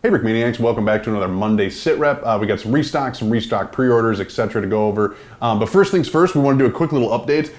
Hey Brickmaniacs, welcome back to another Monday SitRep. We got some restocks, some restock pre-orders, etc. to go over. But first things first, we want to do a quick little update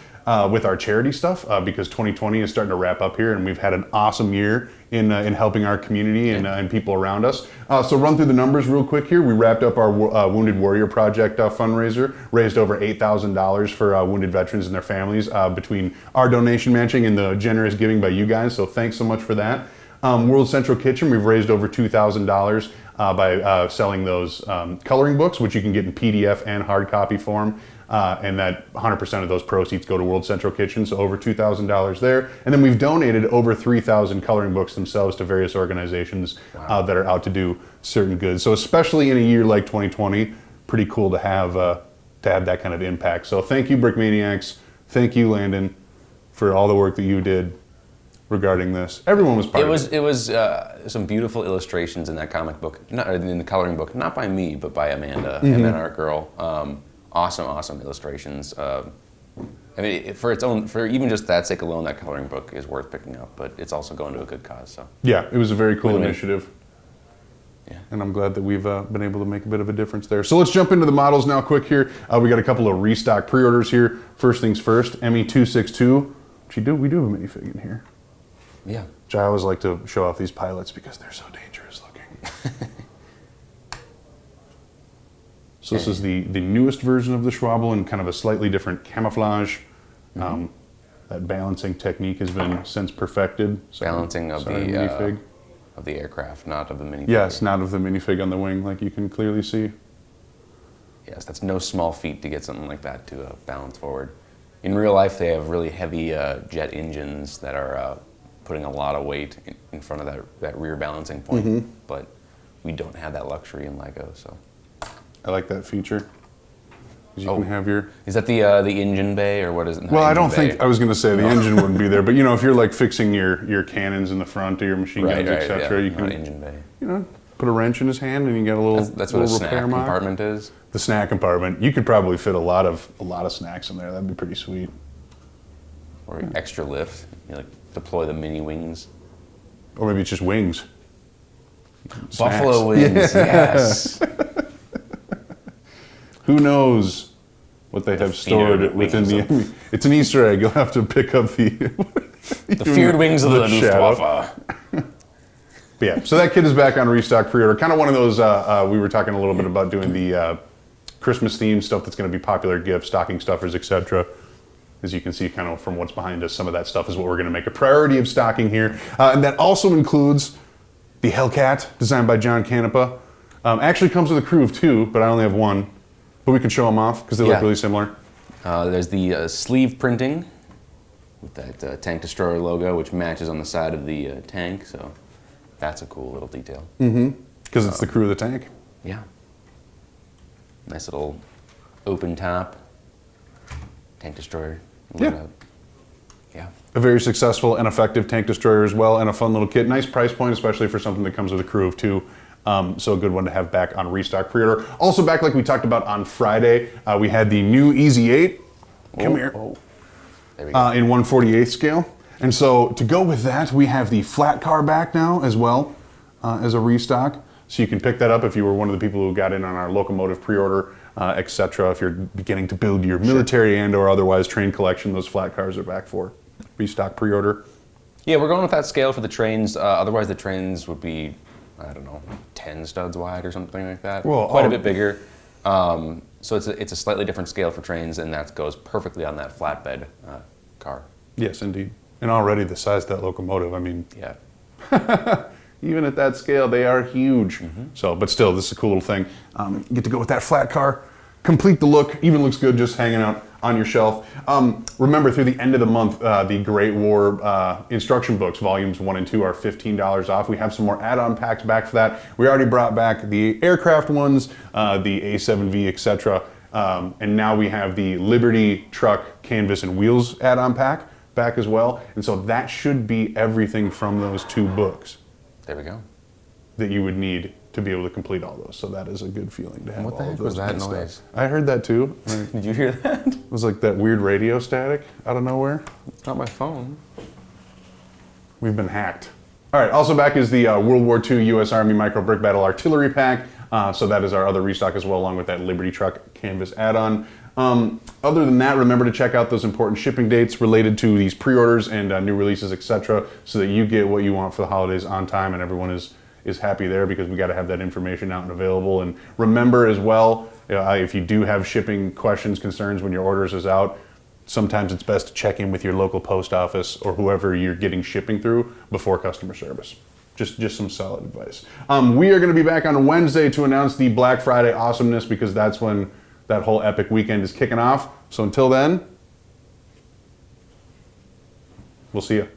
with our charity stuff because 2020 is starting to wrap up here and we've had an awesome year in helping our community and people around us. So run through the numbers real quick here. We wrapped up our Wounded Warrior Project fundraiser, raised over $8,000 for wounded veterans and their families between our donation matching and the generous giving by you guys. So thanks so much for that. World Central Kitchen, we've raised over $2,000 by selling those coloring books, which you can get in PDF and hard copy form. And that 100% of those proceeds go to World Central Kitchen, so over $2,000 there. And then we've donated over 3,000 coloring books themselves to various organizations that are out to do certain goods. So especially in a year like 2020, pretty cool to have that kind of impact. So thank you, Brickmaniacs. Thank you, Landon, for all the work that you did regarding this. Everyone was part of it. It was some beautiful illustrations in that comic book, not in the coloring book, not by me, but by Amanda, Amanda Art Girl. Awesome illustrations. I mean, for even just that sake alone, that coloring book is worth picking up, but it's also going to a good cause. So yeah, it was a very cool initiative. Yeah. And I'm glad that we've been able to make a bit of a difference there. So let's jump into the models now quick here. We got a couple of restock pre-orders here. First things first, ME262. We do have a minifig in here. Yeah. Which I always like to show off these pilots because they're so dangerous looking. So this is the newest version of the Schwabble in kind of a slightly different camouflage. That balancing technique has been since perfected. Balancing of the aircraft, not of the minifig. Yes, not of the minifig on the wing, like you can clearly see. Yes, that's no small feat to get something like that to balance forward. In real life, they have really heavy jet engines that are putting a lot of weight in front of that rear balancing point, but we don't have that luxury in Lego. So I like that feature. You can have your. Is that the engine bay or what is it? Well, I don't think I was going to say the engine wouldn't be there, but if you're like fixing your cannons in the front or your machine guns, etc., you can engine bay. Put a wrench in his hand and you get a little. That's what a snack compartment is. The snack compartment. You could probably fit a lot of snacks in there. That'd be pretty sweet. Or extra lift. Like deploy the mini wings. Or maybe it's just wings. Buffalo wings. Yes. Who knows what they have stored within the. It's an Easter egg. You'll have to pick up the. The feared wings of the Luftwaffe. But yeah, so that kit is back on restock pre-order. Kind of one of those. We were talking a little bit about doing the Christmas themed stuff that's going to be popular gifts, stocking stuffers, etc. As you can see, kind of from what's behind us, some of that stuff is what we're going to make a priority of stocking here, and that also includes the Hellcat, designed by John Canepa. Actually comes with a crew of 2, but I only have 1. But we can show them off because they look really similar. There's the sleeve printing with that tank destroyer logo, which matches on the side of the tank. So that's a cool little detail. Because it's the crew of the tank. Yeah. Nice little open top tank destroyer. Yeah. Yeah. A very successful and effective tank destroyer as well, and a fun little kit. Nice price point, especially for something that comes with a crew of 2. So a good one to have back on restock pre-order. Also back, like we talked about on Friday, we had the new Easy 8. Come here. There we go. In 1/48 scale. And so to go with that, we have the flat car back now as well as a restock. So you can pick that up if you were one of the people who got in on our locomotive pre-order, etc. If you're beginning to build your military and or otherwise train collection, those flat cars are back for restock pre-order. Yeah, we're going with that scale for the trains. Otherwise the trains would be, I don't know, 10 studs wide or something like that. Well, quite a bit bigger. So it's a slightly different scale for trains, and that goes perfectly on that flatbed car. Yes, indeed. And already the size of that locomotive, I mean, yeah. Even at that scale, they are huge. So, but still, this is a cool little thing. You get to go with that flat car, complete the look, even looks good just hanging out on your shelf. Remember, through the end of the month, the Great War instruction books, volumes 1 and 2, are $15 off. We have some more add-on packs back for that. We already brought back the aircraft ones, the A7V, etc. And now we have the Liberty Truck Canvas and Wheels add-on pack back as well. And so that should be everything from those 2 books. There we go. That you would need to be able to complete all those. So that is a good feeling to have. What the heck was that noise? I heard that too. Did you hear that? It was like that weird radio static out of nowhere. It's not my phone. We've been hacked. All right, also back is the World War II U.S. Army Micro Brick Battle Artillery Pack. So that is our other restock as well, along with that Liberty Truck Canvas add-on. Other than that, remember to check out those important shipping dates related to these pre-orders and new releases, etc., so that you get what you want for the holidays on time and everyone is happy there, because we got to have that information out and available. And remember as well, if you do have shipping questions, concerns when your orders is out, sometimes it's best to check in with your local post office or whoever you're getting shipping through before customer service. Just some solid advice. We are going to be back on Wednesday to announce the Black Friday awesomeness, because that's when that whole epic weekend is kicking off. So until then, we'll see you.